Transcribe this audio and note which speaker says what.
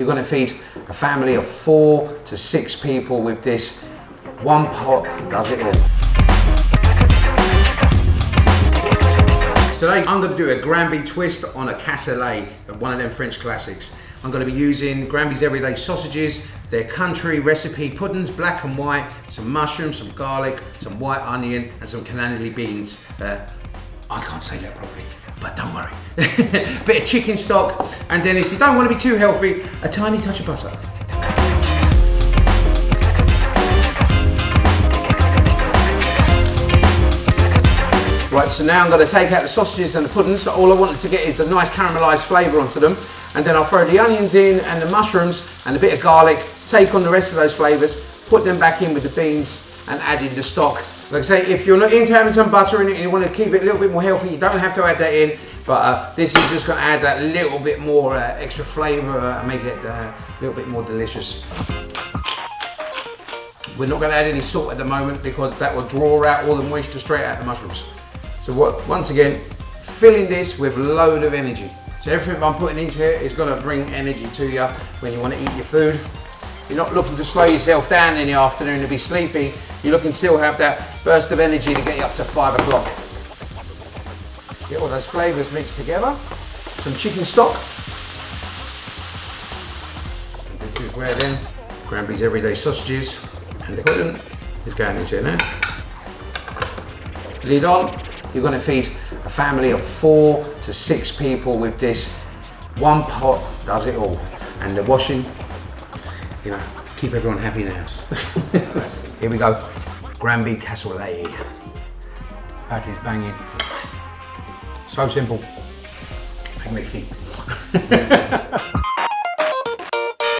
Speaker 1: You're going to feed a family of 4 to 6 people with this. One pot does it all. Today I'm going to do a Granby twist on a Cassoulet, one of them French classics. I'm going to be using Granby's Everyday Sausages, their country recipe puddings, black and white, some mushrooms, some garlic, some white onion and some cannellini beans. I can't say that properly, but don't worry. Bit of chicken stock, and then if you don't want to be too healthy, a tiny touch of butter. Right, so now I'm going to take out the sausages and the puddings. So all I wanted to get is a nice caramelised flavour onto them, and then I'll throw the onions in and the mushrooms and a bit of garlic, take on the rest of those flavours, put them back in with the beans and add in the stock. Like I say, if you're not into having some butter in it and you want to keep it a little bit more healthy, you don't have to add that in, but this is just going to add that little bit more extra flavour and make it a little bit more delicious. We're not going to add any salt at the moment because that will draw out all the moisture straight out the mushrooms. So once again, filling this with a load of energy. So everything I'm putting into here is going to bring energy to you when you want to eat your food. You're not looking to slow yourself down in the afternoon to be sleepy. You're looking to still have that burst of energy to get you up to 5 o'clock. Get all those flavours mixed together. Some chicken stock. And this is where then Granby's Everyday Sausages and the pudding is going into here now. Lid on. You're going to feed a family of 4 to 6 people with this. One pot does it all. And the washing, you know, keep everyone happy in the house. Here we go. Granby Cassoulet. That is banging. So simple. Magnifique.